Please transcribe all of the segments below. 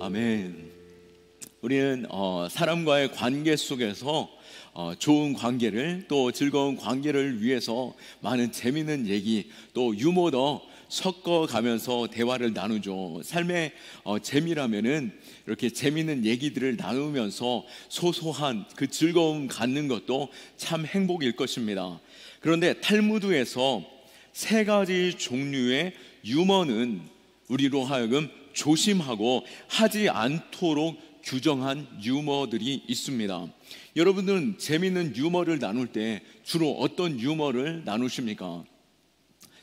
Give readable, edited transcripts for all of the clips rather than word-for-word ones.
아멘. 우리는 사람과의 관계 속에서 좋은 관계를, 또 즐거운 관계를 위해서 많은 재미있는 얘기, 또 유머도 섞어가면서 대화를 나누죠. 삶의 재미라면은 이렇게 재미있는 얘기들을 나누면서 소소한 그 즐거움 갖는 것도 참 행복일 것입니다. 그런데 탈무드에서 세 가지 종류의 유머는 우리로 하여금 조심하고 하지 않도록 규정한 유머들이 있습니다. 여러분들은 재미있는 유머를 나눌 때 주로 어떤 유머를 나누십니까?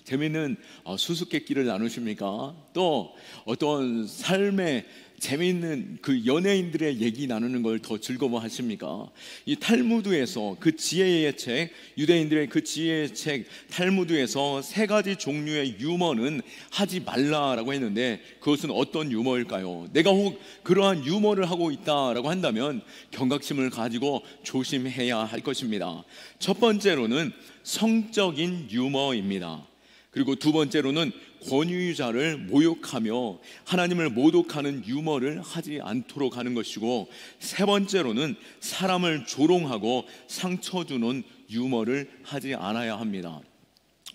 재미있는 수수께끼를 나누십니까? 또 어떤 삶의 재미있는 그 연예인들의 얘기 나누는 걸 더 즐거워하십니까? 이 탈무드에서 그 지혜의 책, 유대인들의 그 지혜의 책 탈무드에서 세 가지 종류의 유머는 하지 말라라고 했는데, 그것은 어떤 유머일까요? 내가 혹 그러한 유머를 하고 있다라고 한다면 경각심을 가지고 조심해야 할 것입니다. 첫 번째로는 성적인 유머입니다. 그리고 두 번째로는 권위자를 모욕하며 하나님을 모독하는 유머를 하지 않도록 하는 것이고, 세 번째로는 사람을 조롱하고 상처 주는 유머를 하지 않아야 합니다.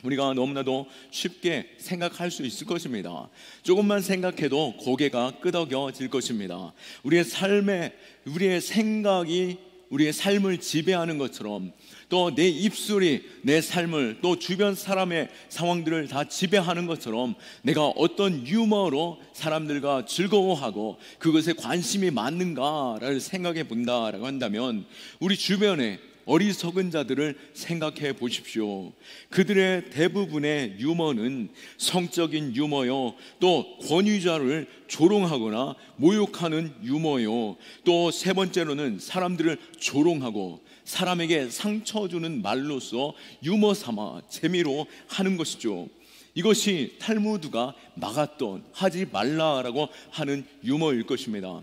우리가 너무나도 쉽게 생각할 수 있을 것입니다. 조금만 생각해도 고개가 끄덕여질 것입니다. 우리의 생각이 우리의 삶을 지배하는 것처럼, 또 내 입술이 내 삶을, 또 주변 사람의 상황들을 다 지배하는 것처럼, 내가 어떤 유머로 사람들과 즐거워하고 그것에 관심이 많은가를 생각해 본다라고 한다면, 우리 주변에 어리석은 자들을 생각해 보십시오. 그들의 대부분의 유머는 성적인 유머요, 또 권위자를 조롱하거나 모욕하는 유머요, 또 세 번째로는 사람들을 조롱하고 사람에게 상처 주는 말로써 유머 삼아 재미로 하는 것이죠. 이것이 탈무드가 막았던, 하지 말라라고 하는 유머일 것입니다.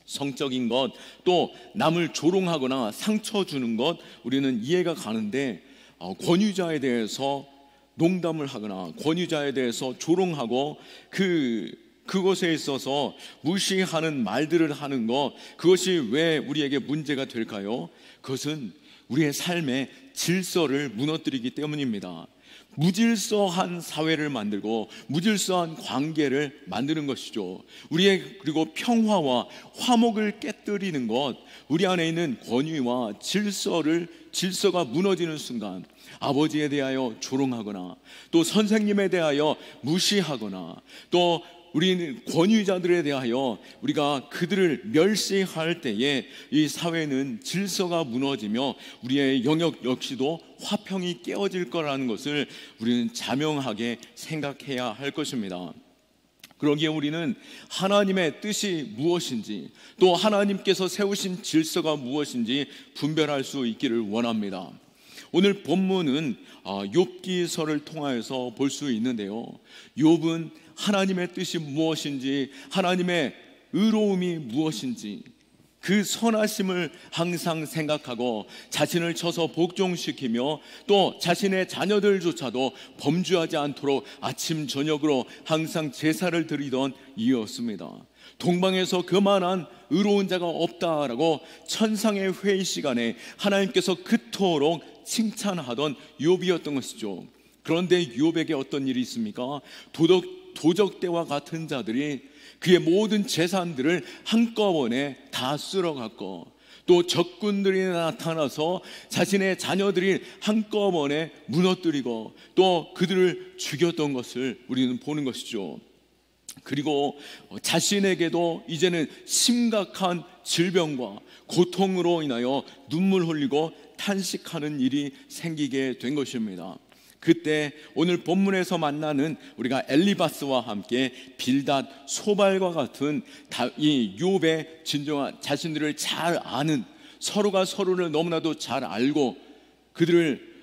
성적인 것, 또 남을 조롱하거나 상처 주는 것, 우리는 이해가 가는데, 권위자에 대해서 농담을 하거나 권위자에 대해서 조롱하고 그것에 있어서 무시하는 말들을 하는 것, 그것이 왜 우리에게 문제가 될까요? 그것은 우리의 삶의 질서를 무너뜨리기 때문입니다. 무질서한 사회를 만들고 무질서한 관계를 만드는 것이죠. 우리의 그리고 평화와 화목을 깨뜨리는 것, 우리 안에 있는 권위와 질서가 무너지는 순간 아버지에 대하여 조롱하거나, 또 선생님에 대하여 무시하거나, 또 우리는 권위자들에 대하여 우리가 그들을 멸시할 때에 이 사회는 질서가 무너지며 우리의 영역 역시도 화평이 깨어질 거라는 것을 우리는 자명하게 생각해야 할 것입니다. 그러기에 우리는 하나님의 뜻이 무엇인지, 또 하나님께서 세우신 질서가 무엇인지 분별할 수 있기를 원합니다. 오늘 본문은 욥기서를 통하여서 볼 수 있는데요, 욥은 하나님의 뜻이 무엇인지, 하나님의 의로움이 무엇인지, 그 선하심을 항상 생각하고 자신을 쳐서 복종시키며, 또 자신의 자녀들조차도 범죄하지 않도록 아침 저녁으로 항상 제사를 드리던 이였습니다. 동방에서 그만한 의로운 자가 없다라고 천상의 회의 시간에 하나님께서 그토록 칭찬하던 욥이었던 것이죠. 그런데 욥에게 어떤 일이 있습니까? 도적대와 같은 자들이 그의 모든 재산들을 한꺼번에 다 쓸어갔고, 또 적군들이 나타나서 자신의 자녀들이 한꺼번에 무너뜨리고 또 그들을 죽였던 것을 우리는 보는 것이죠. 그리고 자신에게도 이제는 심각한 질병과 고통으로 인하여 눈물 흘리고 탄식하는 일이 생기게 된 것입니다. 그때 오늘 본문에서 만나는 우리가 엘리바스와 함께 빌닷, 소발과 같은 이 욥의 진정한 자신들을 잘 아는, 서로가 서로를 너무나도 잘 알고 그들을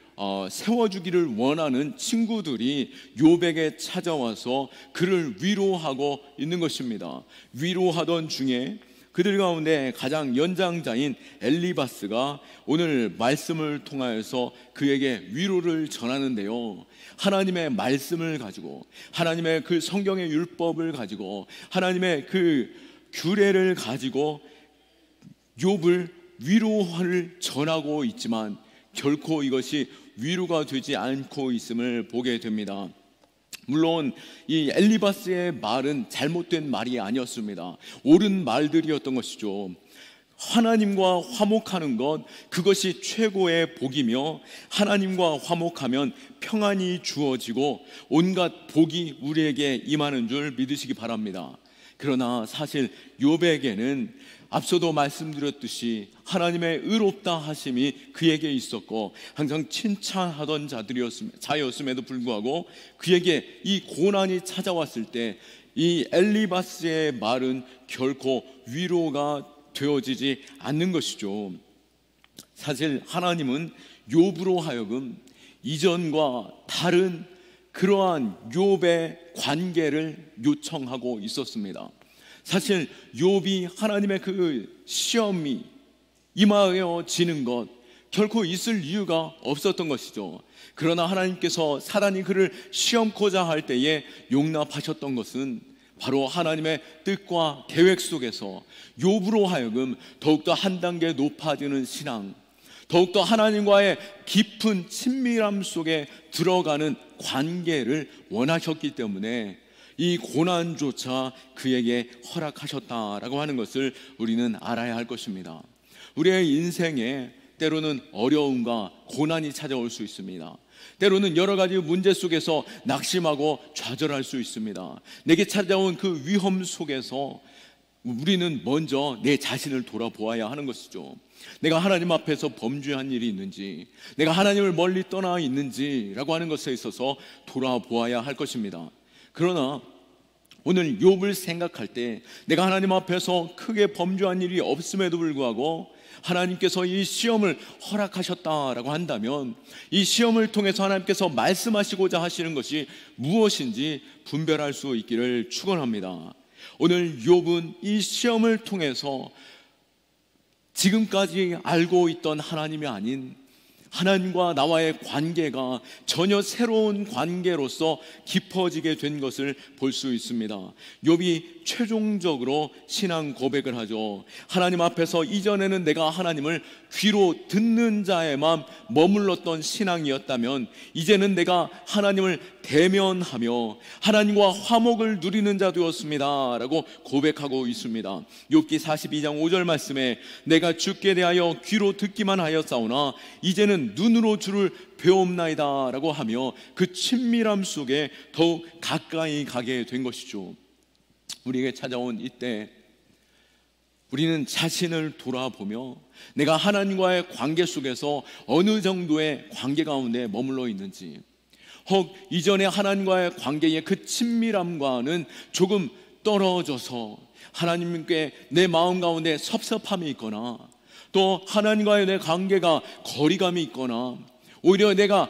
세워주기를 원하는 친구들이 욥에게 찾아와서 그를 위로하고 있는 것입니다. 위로하던 중에 그들 가운데 가장 연장자인 엘리바스가 오늘 말씀을 통하여서 그에게 위로를 전하는데요, 하나님의 말씀을 가지고, 하나님의 그 성경의 율법을 가지고, 하나님의 그 규례를 가지고 욥을 위로를 전하고 있지만 결코 이것이 위로가 되지 않고 있음을 보게 됩니다. 물론 이 엘리바스의 말은 잘못된 말이 아니었습니다. 옳은 말들이었던 것이죠. 하나님과 화목하는 것, 그것이 최고의 복이며 하나님과 화목하면 평안이 주어지고 온갖 복이 우리에게 임하는 줄 믿으시기 바랍니다. 그러나 사실 욥에게는 앞서도 말씀드렸듯이 하나님의 의롭다 하심이 그에게 있었고 항상 칭찬하던 자였음에도 불구하고 그에게 이 고난이 찾아왔을 때 이 엘리바스의 말은 결코 위로가 되어지지 않는 것이죠. 사실 하나님은 욥으로 하여금 이전과 다른 그러한 욥의 관계를 요청하고 있었습니다. 사실 욥이 하나님의 그 시험이 임하여지는 것 결코 있을 이유가 없었던 것이죠. 그러나 하나님께서 사단이 그를 시험코자 할 때에 용납하셨던 것은 바로 하나님의 뜻과 계획 속에서 욥으로 하여금 더욱더 한 단계 높아지는 신앙, 더욱더 하나님과의 깊은 친밀함 속에 들어가는 관계를 원하셨기 때문에 이 고난조차 그에게 허락하셨다라고 하는 것을 우리는 알아야 할 것입니다. 우리의 인생에 때로는 어려움과 고난이 찾아올 수 있습니다. 때로는 여러 가지 문제 속에서 낙심하고 좌절할 수 있습니다. 내게 찾아온 그 위험 속에서 우리는 먼저 내 자신을 돌아보아야 하는 것이죠. 내가 하나님 앞에서 범죄한 일이 있는지, 내가 하나님을 멀리 떠나 있는지라고 하는 것에 있어서 돌아보아야 할 것입니다. 그러나 오늘 욥을 생각할 때 내가 하나님 앞에서 크게 범죄한 일이 없음에도 불구하고 하나님께서 이 시험을 허락하셨다라고 한다면 이 시험을 통해서 하나님께서 말씀하시고자 하시는 것이 무엇인지 분별할 수 있기를 축원합니다. 오늘 욥은 이 시험을 통해서 지금까지 알고 있던 하나님이 아닌 하나님과 나와의 관계가 전혀 새로운 관계로서 깊어지게 된 것을 볼 수 있습니다. 욥이 최종적으로 신앙 고백을 하죠. 하나님 앞에서 이전에는 내가 하나님을 귀로 듣는 자에만 머물렀던 신앙이었다면 이제는 내가 하나님을 대면하며 하나님과 화목을 누리는 자 되었습니다 라고 고백하고 있습니다. 욥기 42장 5절 말씀에 내가 주께 대하여 귀로 듣기만 하였사오나 이제는 눈으로 주를 배옵나이다 라고 하며 그 친밀함 속에 더욱 가까이 가게 된 것이죠. 우리에게 찾아온 이때 우리는 자신을 돌아보며 내가 하나님과의 관계 속에서 어느 정도의 관계 가운데 머물러 있는지, 혹 이전에 하나님과의 관계의 그 친밀함과는 조금 떨어져서 하나님께 내 마음 가운데 섭섭함이 있거나 또 하나님과의 내 관계가 거리감이 있거나 오히려 내가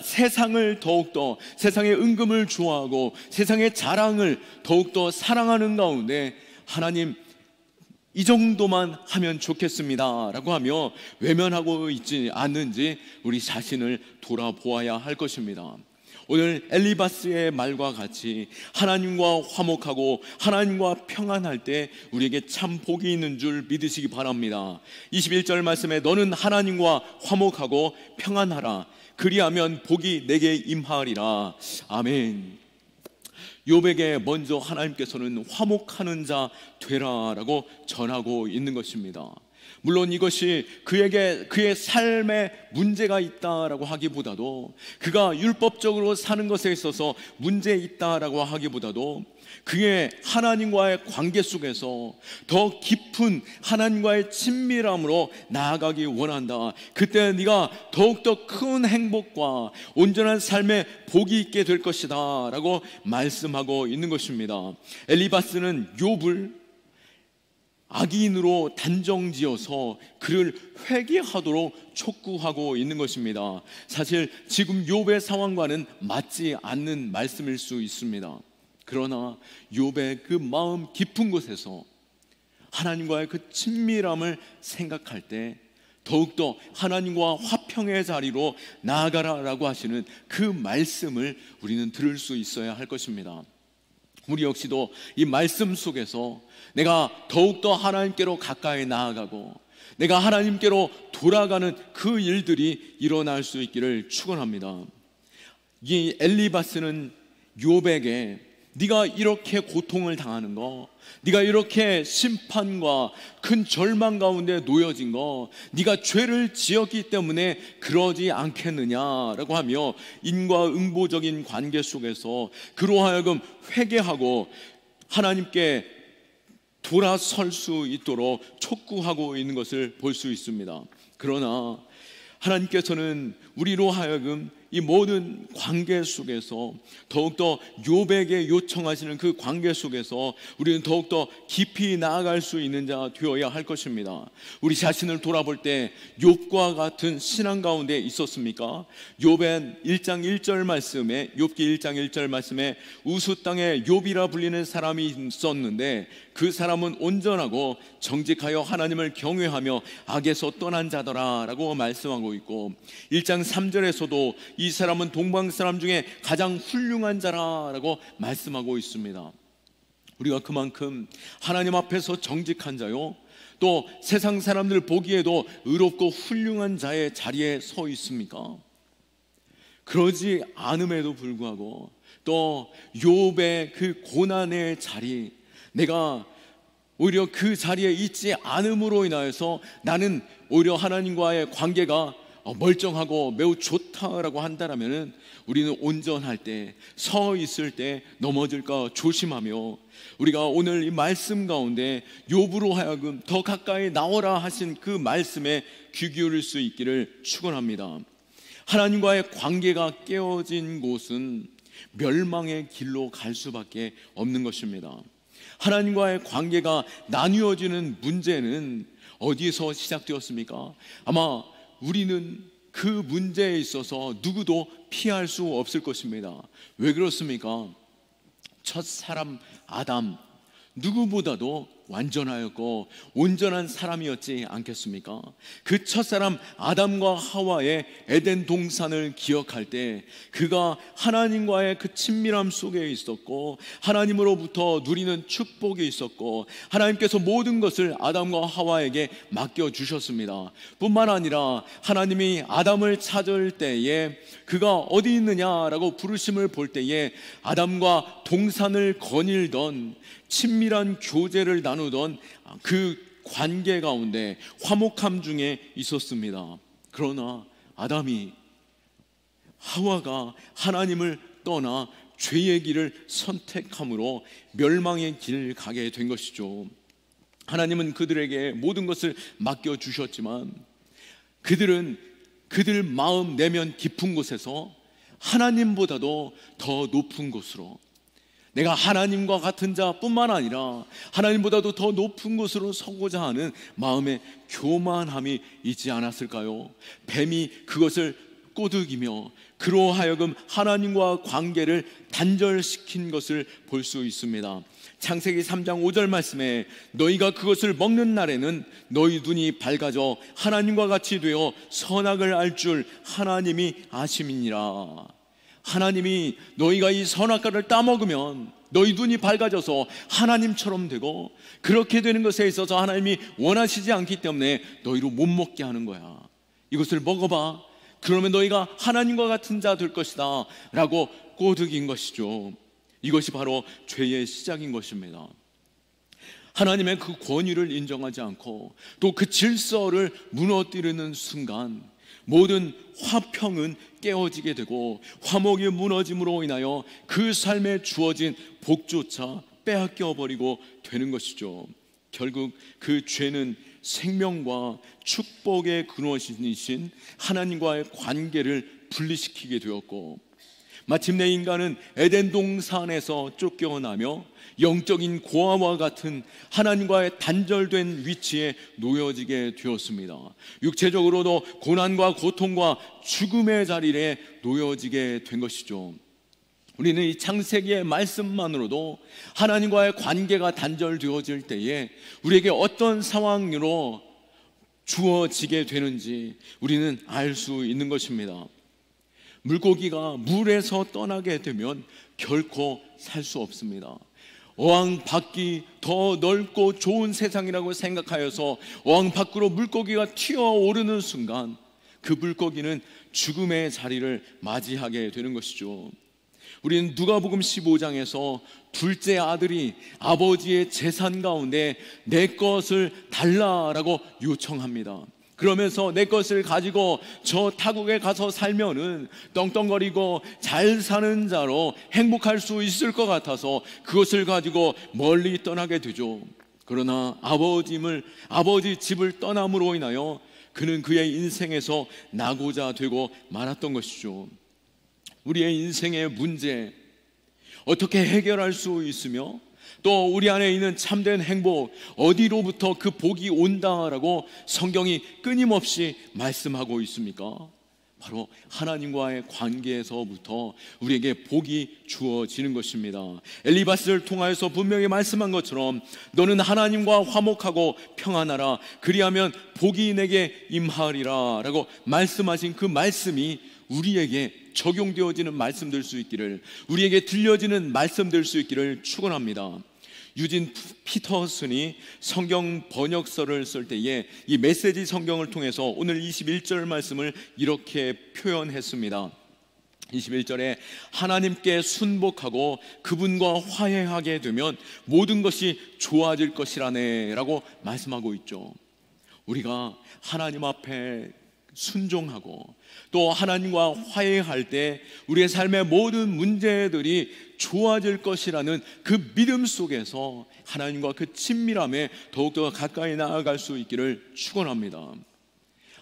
세상을 더욱더 세상의 은금을 좋아하고 세상의 자랑을 더욱더 사랑하는 가운데 하나님 이 정도만 하면 좋겠습니다 라고 하며 외면하고 있지 않는지 우리 자신을 돌아보아야 할 것입니다. 오늘 엘리바스의 말과 같이 하나님과 화목하고 하나님과 평안할 때 우리에게 참 복이 있는 줄 믿으시기 바랍니다. 21절 말씀에 너는 하나님과 화목하고 평안하라 그리하면 복이 내게 임하리라. 아멘. 욥에게 먼저 하나님께서는 화목하는 자 되라라고 전하고 있는 것입니다. 물론 이것이 그의 삶에 문제가 있다라고 하기보다도 그가 율법적으로 사는 것에 있어서 문제 있다라고 하기보다도 그의 하나님과의 관계 속에서 더 깊은 하나님과의 친밀함으로 나아가기 원한다. 그때 네가 더욱더 큰 행복과 온전한 삶의 복이 있게 될 것이다 라고 말씀하고 있는 것입니다. 엘리바스는 욥을 악인으로 단정지어서 그를 회개하도록 촉구하고 있는 것입니다. 사실 지금 욥의 상황과는 맞지 않는 말씀일 수 있습니다. 그러나 욥의 그 마음 깊은 곳에서 하나님과의 그 친밀함을 생각할 때 더욱더 하나님과 화평의 자리로 나아가라라고 하시는 그 말씀을 우리는 들을 수 있어야 할 것입니다. 우리 역시도 이 말씀 속에서 내가 더욱더 하나님께로 가까이 나아가고 내가 하나님께로 돌아가는 그 일들이 일어날 수 있기를 축원합니다. 이 엘리바스는 욥에게 네가 이렇게 고통을 당하는 거, 네가 이렇게 심판과 큰 절망 가운데 놓여진 거, 네가 죄를 지었기 때문에 그러지 않겠느냐라고 하며 인과응보적인 관계 속에서 그로 하여금 회개하고 하나님께 돌아설 수 있도록 촉구하고 있는 것을 볼 수 있습니다. 그러나 하나님께서는 우리로 하여금 이 모든 관계 속에서 더욱더 욥에게 요청하시는 그 관계 속에서 우리는 더욱더 깊이 나아갈 수 있는 자 되어야 할 것입니다. 우리 자신을 돌아볼 때 욥과 같은 신앙 가운데 있었습니까? 욥의 1장 1절 말씀에, 욥기 1장 1절 말씀에 우스 땅에 욥이라 불리는 사람이 있었는데 그 사람은 온전하고 정직하여 하나님을 경외하며 악에서 떠난 자더라 라고 말씀하고 있고, 1장 3절에서도 이 사람은 동방 사람 중에 가장 훌륭한 자라라고 말씀하고 있습니다. 우리가 그만큼 하나님 앞에서 정직한 자요, 또 세상 사람들 보기에도 의롭고 훌륭한 자의 자리에 서 있습니까? 그러지 않음에도 불구하고 또 욥의 그 고난의 자리, 내가 오히려 그 자리에 있지 않음으로 인하여서 나는 오히려 하나님과의 관계가 멀쩡하고 매우 좋다라고 한다면 우리는 온전할 때, 서 있을 때 넘어질까 조심하며 우리가 오늘 이 말씀 가운데 욥으로 하여금 더 가까이 나오라 하신 그 말씀에 귀 기울일 수 있기를 축원합니다. 하나님과의 관계가 깨어진 곳은 멸망의 길로 갈 수밖에 없는 것입니다. 하나님과의 관계가 나뉘어지는 문제는 어디서 시작되었습니까? 아마 우리는 그 문제에 있어서 누구도 피할 수 없을 것입니다. 왜 그렇습니까? 첫 사람 아담, 누구보다도 완전하였고 온전한 사람이었지 않겠습니까? 그 첫사람 아담과 하와의 에덴 동산을 기억할 때 그가 하나님과의 그 친밀함 속에 있었고 하나님으로부터 누리는 축복이 있었고 하나님께서 모든 것을 아담과 하와에게 맡겨주셨습니다. 뿐만 아니라 하나님이 아담을 찾을 때에 그가 어디 있느냐라고 부르심을 볼 때에 아담과 동산을 거닐던 친밀한 교제를 나누던 그 관계 가운데 화목함 중에 있었습니다. 그러나 아담이, 하와가 하나님을 떠나 죄의 길을 선택함으로 멸망의 길을 가게 된 것이죠. 하나님은 그들에게 모든 것을 맡겨주셨지만 그들은 그들 마음 내면 깊은 곳에서 하나님보다도 더 높은 곳으로, 내가 하나님과 같은 자뿐만 아니라 하나님보다도 더 높은 곳으로 서고자 하는 마음의 교만함이 있지 않았을까요? 뱀이 그것을 꼬드기며 그로 하여금 하나님과 관계를 단절시킨 것을 볼 수 있습니다. 창세기 3장 5절 말씀에 너희가 그것을 먹는 날에는 너희 눈이 밝아져 하나님과 같이 되어 선악을 알 줄 하나님이 아심이니라. 하나님이 너희가 이 선악과를 따먹으면 너희 눈이 밝아져서 하나님처럼 되고, 그렇게 되는 것에 있어서 하나님이 원하시지 않기 때문에 너희로 못 먹게 하는 거야. 이것을 먹어봐, 그러면 너희가 하나님과 같은 자 될 것이다 라고 꼬드긴 것이죠. 이것이 바로 죄의 시작인 것입니다. 하나님의 그 권위를 인정하지 않고 또 그 질서를 무너뜨리는 순간 모든 화평은 깨어지게 되고 화목이 무너짐으로 인하여 그 삶에 주어진 복조차 빼앗겨 버리고 되는 것이죠. 결국 그 죄는 생명과 축복의 근원이신 하나님과의 관계를 분리시키게 되었고, 마침내 인간은 에덴 동산에서 쫓겨나며 영적인 고아와 같은 하나님과의 단절된 위치에 놓여지게 되었습니다. 육체적으로도 고난과 고통과 죽음의 자리에 놓여지게 된 것이죠. 우리는 이 창세기의 말씀만으로도 하나님과의 관계가 단절되어질 때에 우리에게 어떤 상황으로 주어지게 되는지 우리는 알 수 있는 것입니다. 물고기가 물에서 떠나게 되면 결코 살 수 없습니다. 어항 밖이 더 넓고 좋은 세상이라고 생각하여서 어항 밖으로 물고기가 튀어오르는 순간 그 물고기는 죽음의 자리를 맞이하게 되는 것이죠. 우리는 누가복음 15장에서 둘째 아들이 아버지의 재산 가운데 내 것을 달라라고 요청합니다. 그러면서 내 것을 가지고 저 타국에 가서 살면은 떵떵거리고 잘 사는 자로 행복할 수 있을 것 같아서 그것을 가지고 멀리 떠나게 되죠. 그러나 아버지 집을 떠남으로 인하여 그는 그의 인생에서 나고자 되고 말았던 것이죠. 우리의 인생의 문제 어떻게 해결할 수 있으며 또 우리 안에 있는 참된 행복 어디로부터 그 복이 온다라고 성경이 끊임없이 말씀하고 있습니까? 바로 하나님과의 관계에서부터 우리에게 복이 주어지는 것입니다. 엘리바스를 통하여서 분명히 말씀한 것처럼 너는 하나님과 화목하고 평안하라 그리하면 복이 내게 임하리라 라고 말씀하신 그 말씀이 우리에게 적용되어지는 말씀 될 수 있기를, 우리에게 들려지는 말씀 될 수 있기를 축원합니다. 유진 피터슨이 성경 번역서를 쓸 때에 이 메시지 성경을 통해서 오늘 21절 말씀을 이렇게 표현했습니다. 21절에 하나님께 순복하고 그분과 화해하게 되면 모든 것이 좋아질 것이라네 라고 말씀하고 있죠. 우리가 하나님 앞에 순종하고 또 하나님과 화해할 때 우리의 삶의 모든 문제들이 좋아질 것이라는 그 믿음 속에서 하나님과 그 친밀함에 더욱더 가까이 나아갈 수 있기를 축원합니다.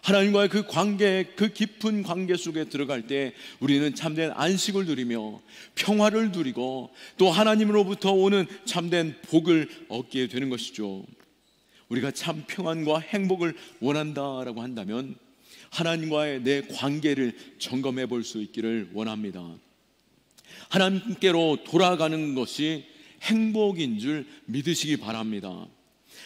하나님과의 그 관계, 그 깊은 관계 속에 들어갈 때 우리는 참된 안식을 누리며 평화를 누리고 또 하나님으로부터 오는 참된 복을 얻게 되는 것이죠. 우리가 참 평안과 행복을 원한다라고 한다면 하나님과의 내 관계를 점검해 볼 수 있기를 원합니다. 하나님께로 돌아가는 것이 행복인 줄 믿으시기 바랍니다.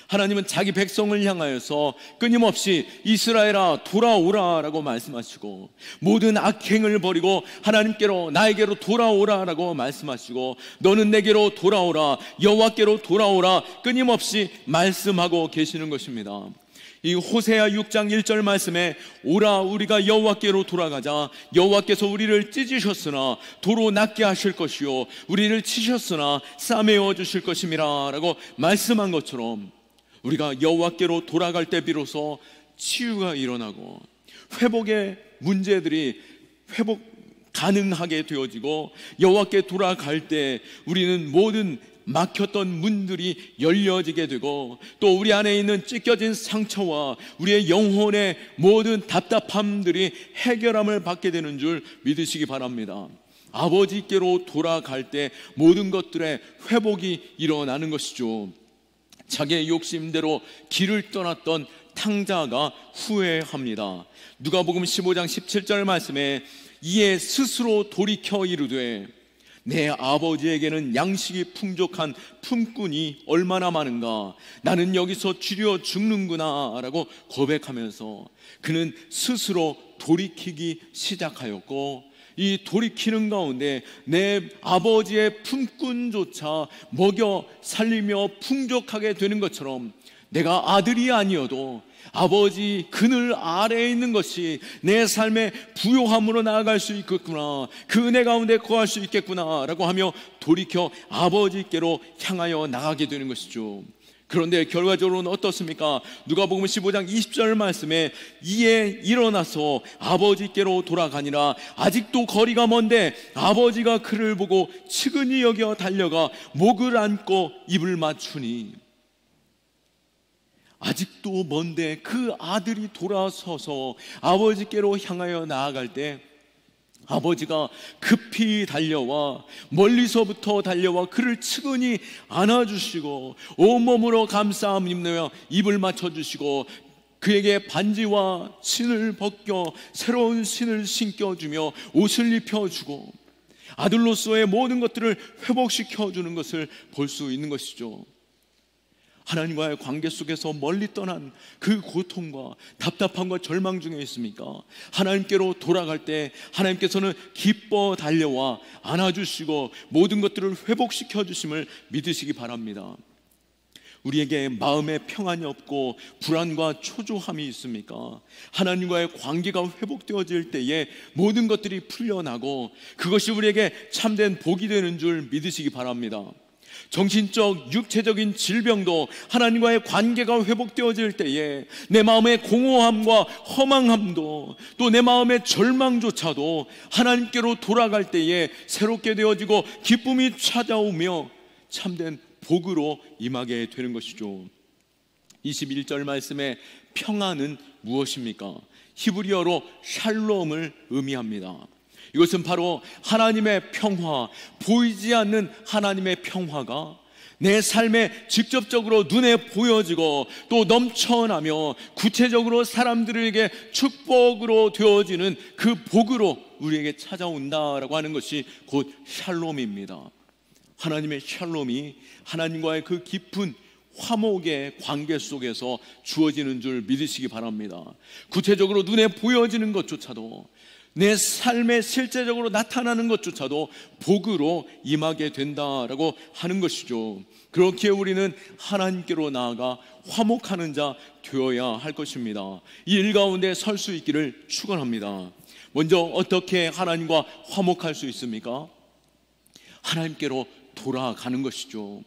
하나님은 자기 백성을 향하여서 끊임없이 이스라엘아 돌아오라 라고 말씀하시고 모든 악행을 버리고 하나님께로 나에게로 돌아오라 라고 말씀하시고 너는 내게로 돌아오라 여호와께로 돌아오라 끊임없이 말씀하고 계시는 것입니다. 이 호세아 6장 1절 말씀에 오라 우리가 여호와께로 돌아가자 여호와께서 우리를 찢으셨으나 도로 낫게 하실 것이요 우리를 치셨으나 싸매어 주실 것임이라 라고 말씀한 것처럼 우리가 여호와께로 돌아갈 때 비로소 치유가 일어나고 회복의 문제들이 회복 가능하게 되어지고 여호와께 돌아갈 때 우리는 모든 막혔던 문들이 열려지게 되고 또 우리 안에 있는 찢겨진 상처와 우리의 영혼의 모든 답답함들이 해결함을 받게 되는 줄 믿으시기 바랍니다. 아버지께로 돌아갈 때 모든 것들의 회복이 일어나는 것이죠. 자기의 욕심대로 길을 떠났던 탕자가 후회합니다. 누가복음 15장 17절 말씀에 이에 스스로 돌이켜 이르되 내 아버지에게는 양식이 풍족한 품꾼이 얼마나 많은가 나는 여기서 주려 죽는구나 라고 고백하면서 그는 스스로 돌이키기 시작하였고 이 돌이키는 가운데 내 아버지의 품꾼조차 먹여 살리며 풍족하게 되는 것처럼 내가 아들이 아니어도 아버지 그늘 아래에 있는 것이 내 삶의 부요함으로 나아갈 수 있겠구나 그 은혜 가운데 거할 수 있겠구나 라고 하며 돌이켜 아버지께로 향하여 나가게 되는 것이죠. 그런데 결과적으로는 어떻습니까? 누가복음 15장 20절 말씀에 이에 일어나서 아버지께로 돌아가니라 아직도 거리가 먼데 아버지가 그를 보고 측은히 여겨 달려가 목을 안고 입을 맞추니 아직도 먼데 그 아들이 돌아서서 아버지께로 향하여 나아갈 때 아버지가 급히 달려와 멀리서부터 달려와 그를 측은히 안아주시고 온몸으로 감싸움 입으며 입을 맞춰주시고 그에게 반지와 신을 벗겨 새로운 신을 신겨주며 옷을 입혀주고 아들로서의 모든 것들을 회복시켜주는 것을 볼 수 있는 것이죠. 하나님과의 관계 속에서 멀리 떠난 그 고통과 답답함과 절망 중에 있습니까? 하나님께로 돌아갈 때 하나님께서는 기뻐 달려와 안아주시고 모든 것들을 회복시켜 주심을 믿으시기 바랍니다. 우리에게 마음에 평안이 없고 불안과 초조함이 있습니까? 하나님과의 관계가 회복되어질 때에 모든 것들이 풀려나고 그것이 우리에게 참된 복이 되는 줄 믿으시기 바랍니다. 정신적, 육체적인 질병도 하나님과의 관계가 회복되어질 때에 내 마음의 공허함과 허망함도 또 내 마음의 절망조차도 하나님께로 돌아갈 때에 새롭게 되어지고 기쁨이 찾아오며 참된 복으로 임하게 되는 것이죠. 21절 말씀에 평안은 무엇입니까? 히브리어로 샬롬을 의미합니다. 이것은 바로 하나님의 평화, 보이지 않는 하나님의 평화가 내 삶에 직접적으로 눈에 보여지고 또 넘쳐나며 구체적으로 사람들에게 축복으로 되어지는 그 복으로 우리에게 찾아온다라고 하는 것이 곧 샬롬입니다. 하나님의 샬롬이 하나님과의 그 깊은 화목의 관계 속에서 주어지는 줄 믿으시기 바랍니다. 구체적으로 눈에 보여지는 것조차도, 내 삶에 실제적으로 나타나는 것조차도 복으로 임하게 된다라고 하는 것이죠. 그렇기에 우리는 하나님께로 나아가 화목하는 자 되어야 할 것입니다. 이 일 가운데 설 수 있기를 축원합니다. 먼저 어떻게 하나님과 화목할 수 있습니까? 하나님께로 돌아가는 것이죠.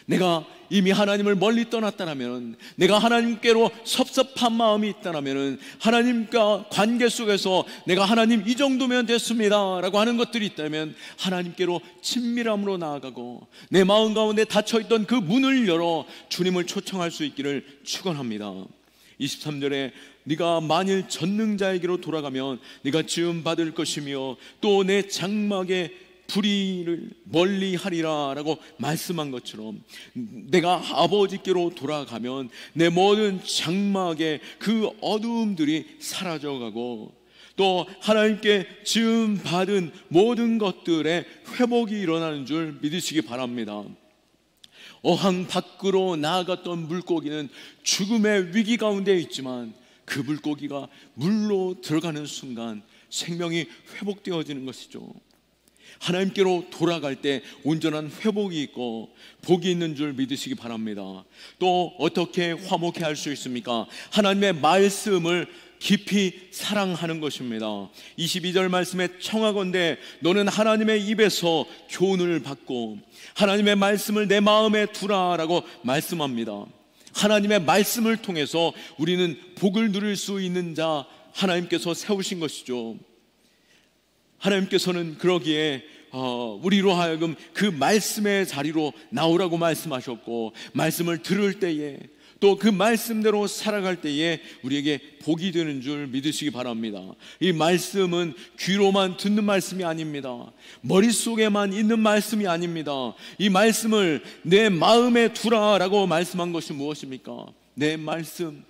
내가 이미 하나님을 멀리 떠났다면, 내가 하나님께로 섭섭한 마음이 있다면, 하나님과 관계 속에서 내가 하나님 이 정도면 됐습니다 라고 하는 것들이 있다면 하나님께로 친밀함으로 나아가고 내 마음 가운데 닫혀있던 그 문을 열어 주님을 초청할 수 있기를 축원합니다. 23절에 네가 만일 전능자에게로 돌아가면 네가 지음 받을 것이며 또 내 장막에 불의를 멀리하리라 라고 말씀한 것처럼 내가 아버지께로 돌아가면 내 모든 장막의 그 어두움들이 사라져가고 또 하나님께 지음 받은 모든 것들의 회복이 일어나는 줄 믿으시기 바랍니다. 어항 밖으로 나아갔던 물고기는 죽음의 위기 가운데 있지만 그 물고기가 물로 들어가는 순간 생명이 회복되어지는 것이죠. 하나님께로 돌아갈 때 온전한 회복이 있고 복이 있는 줄 믿으시기 바랍니다. 또 어떻게 화목해 할 수 있습니까? 하나님의 말씀을 깊이 사랑하는 것입니다. 22절 말씀에 청하건대 너는 하나님의 입에서 교훈을 받고 하나님의 말씀을 내 마음에 두라라고 말씀합니다. 하나님의 말씀을 통해서 우리는 복을 누릴 수 있는 자 하나님께서 세우신 것이죠. 하나님께서는 그러기에 우리로 하여금 그 말씀의 자리로 나오라고 말씀하셨고 말씀을 들을 때에 또 그 말씀대로 살아갈 때에 우리에게 복이 되는 줄 믿으시기 바랍니다. 이 말씀은 귀로만 듣는 말씀이 아닙니다. 머릿속에만 있는 말씀이 아닙니다. 이 말씀을 내 마음에 두라라고 말씀한 것이 무엇입니까? 내 말씀,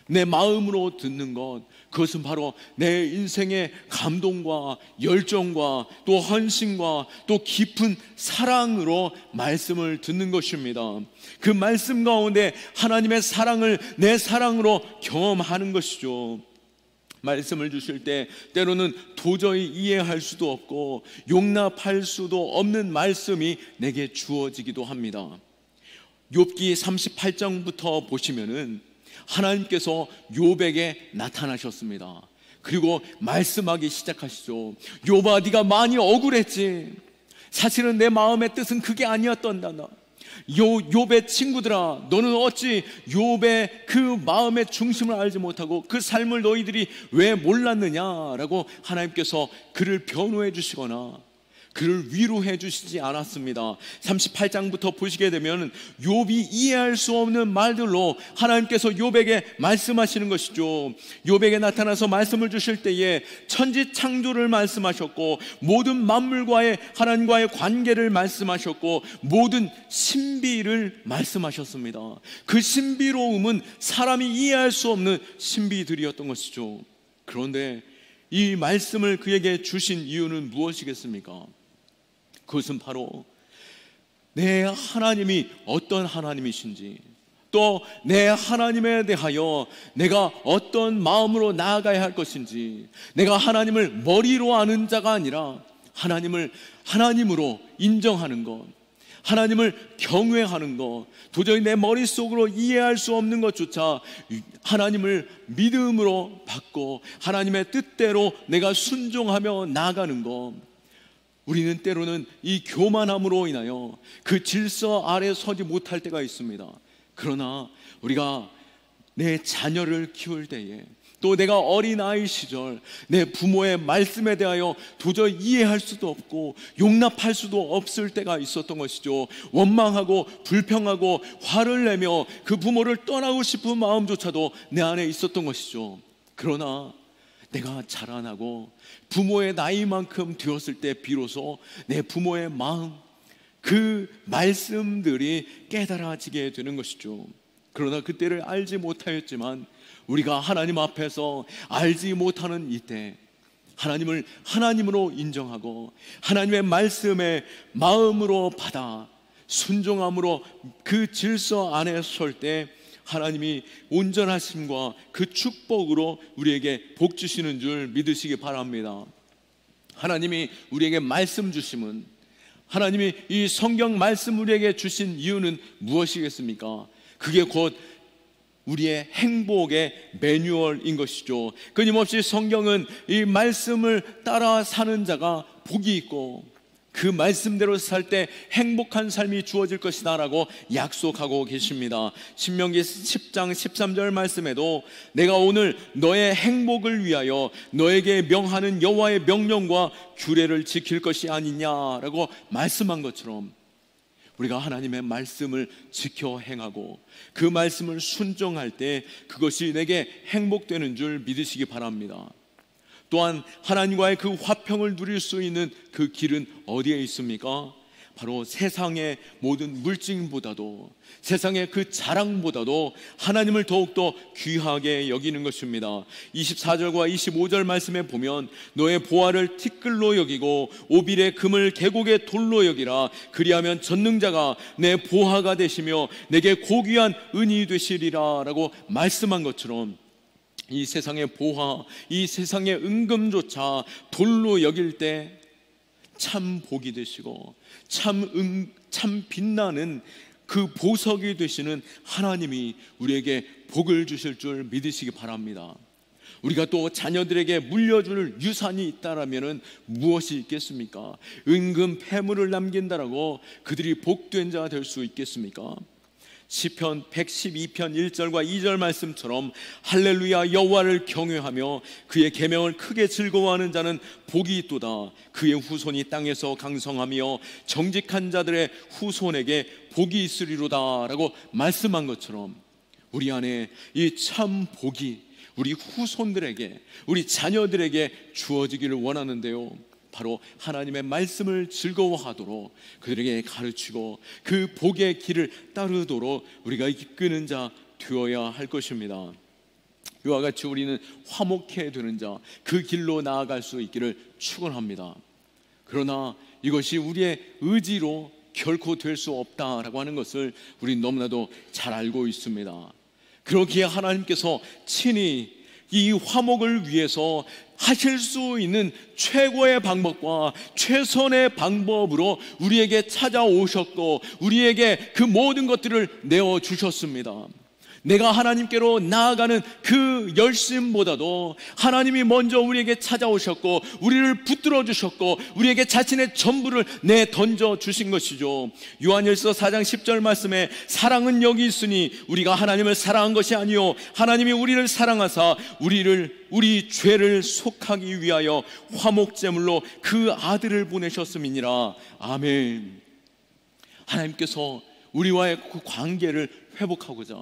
내 마음으로 듣는 것, 그것은 바로 내 인생의 감동과 열정과 또 헌신과 또 깊은 사랑으로 말씀을 듣는 것입니다. 그 말씀 가운데 하나님의 사랑을 내 사랑으로 경험하는 것이죠. 말씀을 주실 때 때로는 도저히 이해할 수도 없고 용납할 수도 없는 말씀이 내게 주어지기도 합니다. 욥기 38장부터 보시면은 하나님께서 욥에게 나타나셨습니다. 그리고 말씀하기 시작하시죠. 욥아, 네가 많이 억울했지. 사실은 내 마음의 뜻은 그게 아니었단다. 욥의 친구들아, 너는 어찌 욥의 그 마음의 중심을 알지 못하고 그 삶을 너희들이 왜 몰랐느냐라고 하나님께서 그를 변호해 주시거나 그를 위로해 주시지 않았습니다. 38장부터 보시게 되면 욥이 이해할 수 없는 말들로 하나님께서 욥에게 말씀하시는 것이죠. 욥에게 나타나서 말씀을 주실 때에 천지 창조를 말씀하셨고 모든 만물과의 하나님과의 관계를 말씀하셨고 모든 신비를 말씀하셨습니다. 그 신비로움은 사람이 이해할 수 없는 신비들이었던 것이죠. 그런데 이 말씀을 그에게 주신 이유는 무엇이겠습니까? 그것은 바로 내 하나님이 어떤 하나님이신지, 또 내 하나님에 대하여 내가 어떤 마음으로 나아가야 할 것인지, 내가 하나님을 머리로 아는 자가 아니라 하나님을 하나님으로 인정하는 것, 하나님을 경외하는 것, 도저히 내 머릿속으로 이해할 수 없는 것조차 하나님을 믿음으로 받고 하나님의 뜻대로 내가 순종하며 나아가는 것, 우리는 때로는 이 교만함으로 인하여 그 질서 아래 서지 못할 때가 있습니다. 그러나 우리가 내 자녀를 키울 때에, 또 내가 어린아이 시절 내 부모의 말씀에 대하여 도저히 이해할 수도 없고 용납할 수도 없을 때가 있었던 것이죠. 원망하고 불평하고 화를 내며 그 부모를 떠나고 싶은 마음조차도 내 안에 있었던 것이죠. 그러나 내가 자라나고 부모의 나이만큼 되었을 때 비로소 내 부모의 마음, 그 말씀들이 깨달아지게 되는 것이죠. 그러나 그때를 알지 못하였지만 우리가 하나님 앞에서 알지 못하는 이때 하나님을 하나님으로 인정하고 하나님의 말씀에 마음으로 받아 순종함으로 그 질서 안에 설 때 하나님이 온전하심과 그 축복으로 우리에게 복 주시는 줄 믿으시기 바랍니다. 하나님이 우리에게 말씀 주심은, 하나님이 이 성경 말씀 우리에게 주신 이유는 무엇이겠습니까? 그게 곧 우리의 행복의 매뉴얼인 것이죠. 끊임없이 성경은 이 말씀을 따라 사는 자가 복이 있고 그 말씀대로 살 때 행복한 삶이 주어질 것이다 라고 약속하고 계십니다. 신명기 10장 13절 말씀에도 내가 오늘 너의 행복을 위하여 너에게 명하는 여호와의 명령과 규례를 지킬 것이 아니냐라고 말씀한 것처럼 우리가 하나님의 말씀을 지켜 행하고 그 말씀을 순종할 때 그것이 내게 행복되는 줄 믿으시기 바랍니다. 또한 하나님과의 그 화평을 누릴 수 있는 그 길은 어디에 있습니까? 바로 세상의 모든 물질보다도, 세상의 그 자랑보다도 하나님을 더욱더 귀하게 여기는 것입니다. 24절과 25절 말씀에 보면 너의 보화를 티끌로 여기고 오빌의 금을 계곡의 돌로 여기라. 그리하면 전능자가 내 보화가 되시며 내게 고귀한 은이 되시리라 라고 말씀한 것처럼 이 세상의 보화, 이 세상의 은금조차 돌로 여길 때 참 복이 되시고 참 빛나는 그 보석이 되시는 하나님이 우리에게 복을 주실 줄 믿으시기 바랍니다. 우리가 또 자녀들에게 물려줄 유산이 있다라면 무엇이 있겠습니까? 은금 폐물을 남긴다라고 그들이 복된 자가 될 수 있겠습니까? 시편 112편 1절과 2절 말씀처럼 할렐루야 여호와를 경외하며 그의 계명을 크게 즐거워하는 자는 복이 있도다. 그의 후손이 땅에서 강성하며 정직한 자들의 후손에게 복이 있으리로다 라고 말씀한 것처럼 우리 안에 이 참 복이 우리 후손들에게, 우리 자녀들에게 주어지기를 원하는데요, 바로 하나님의 말씀을 즐거워하도록 그들에게 가르치고 그 복의 길을 따르도록 우리가 이끄는 자 되어야 할 것입니다. 이와 같이 우리는 화목해 되는 자, 그 길로 나아갈 수 있기를 축원합니다. 그러나 이것이 우리의 의지로 결코 될 수 없다라고 하는 것을 우리는 너무나도 잘 알고 있습니다. 그렇기에 하나님께서 친히 이 화목을 위해서 하실 수 있는 최고의 방법과 최선의 방법으로 우리에게 찾아오셨고 우리에게 그 모든 것들을 내어주셨습니다. 내가 하나님께로 나아가는 그 열심보다도 하나님이 먼저 우리에게 찾아오셨고 우리를 붙들어 주셨고 우리에게 자신의 전부를 내던져 주신 것이죠. 요한일서 4장 10절 말씀에 사랑은 여기 있으니 우리가 하나님을 사랑한 것이 아니요 하나님이 우리를 사랑하사 우리 죄를 속하기 위하여 화목제물로 그 아들을 보내셨음이니라. 아멘. 하나님께서 우리와의 그 관계를 회복하고자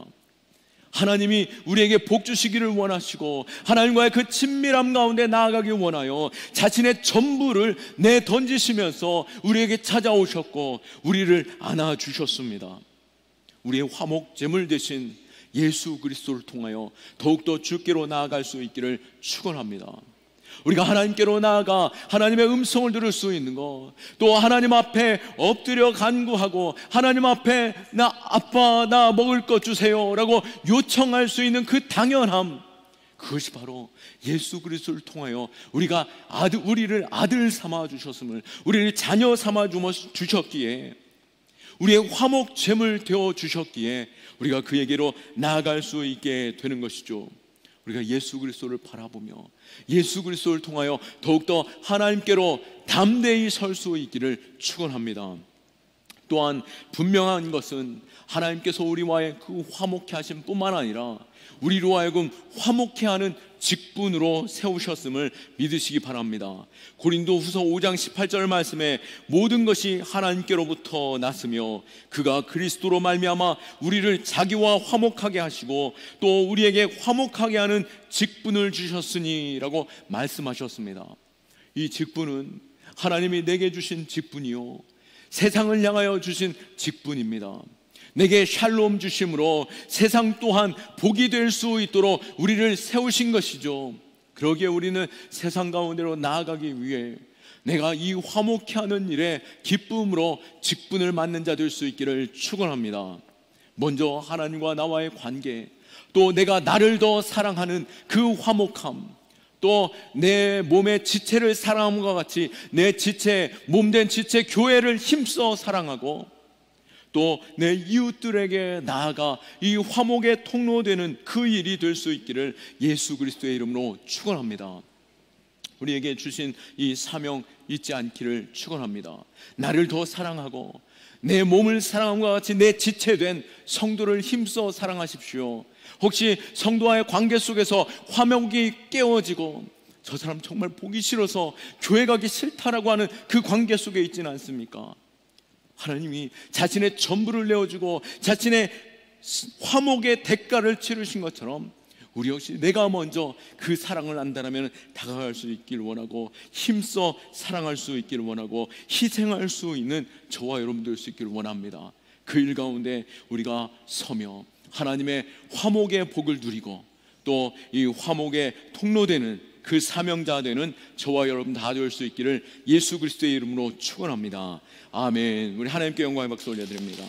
하나님이 우리에게 복 주시기를 원하시고 하나님과의 그 친밀함 가운데 나아가길 원하여 자신의 전부를 내던지시면서 우리에게 찾아오셨고 우리를 안아주셨습니다. 우리의 화목제물 되신 예수 그리스도를 통하여 더욱더 주께로 나아갈 수 있기를 축원합니다. 우리가 하나님께로 나아가 하나님의 음성을 들을 수 있는 것, 또 하나님 앞에 엎드려 간구하고 하나님 앞에 아빠 나 먹을 것 주세요 라고 요청할 수 있는 그 당연함, 그것이 바로 예수 그리스도를 통하여 우리를 아들 삼아 주셨음을, 우리를 자녀 삼아 주셨기에, 우리의 화목 제물 되어 주셨기에 우리가 그에게로 나아갈 수 있게 되는 것이죠. 우리가 예수 그리스도를 바라보며 예수 그리스도를 통하여 더욱더 하나님께로 담대히 설 수 있기를 축원합니다. 또한 분명한 것은 하나님께서 우리와의 그 화목케 하심 뿐만 아니라 우리로 하여금 화목케 하는 직분으로 세우셨음을 믿으시기 바랍니다. 고린도후서 5장 18절 말씀에 모든 것이 하나님께로부터 났으며 그가 그리스도로 말미암아 우리를 자기와 화목하게 하시고 또 우리에게 화목하게 하는 직분을 주셨으니 라고 말씀하셨습니다. 이 직분은 하나님이 내게 주신 직분이요, 세상을 향하여 주신 직분입니다. 내게 샬롬 주심으로 세상 또한 복이 될 수 있도록 우리를 세우신 것이죠. 그러기에 우리는 세상 가운데로 나아가기 위해 내가 이 화목케 하는 일에 기쁨으로 직분을 맡는 자 될 수 있기를 축원합니다. 먼저 하나님과 나와의 관계, 또 내가 나를 더 사랑하는 그 화목함, 또 내 몸의 지체를 사랑함과 같이 내 지체, 몸된 지체 교회를 힘써 사랑하고 또 내 이웃들에게 나아가 이 화목의 통로되는 그 일이 될 수 있기를 예수 그리스도의 이름으로 축원합니다. 우리에게 주신 이 사명 잊지 않기를 축원합니다. 나를 더 사랑하고 내 몸을 사랑함과 같이 내 지체된 성도를 힘써 사랑하십시오. 혹시 성도와의 관계 속에서 화목이 깨어지고 저 사람 정말 보기 싫어서 교회 가기 싫다라고 하는 그 관계 속에 있지는 않습니까? 하나님이 자신의 전부를 내어주고 자신의 화목의 대가를 치르신 것처럼 우리 역시 내가 먼저 그 사랑을 안다라면 다가갈 수 있기를 원하고 힘써 사랑할 수 있기를 원하고 희생할 수 있는 저와 여러분 될 수 있기를 원합니다. 그 일 가운데 우리가 서며 하나님의 화목의 복을 누리고 또 이 화목의 통로되는 그 사명자 되는 저와 여러분 다 될 수 있기를 예수 그리스도의 이름으로 축원합니다. 아멘. 우리 하나님께 영광의 박수 올려드립니다.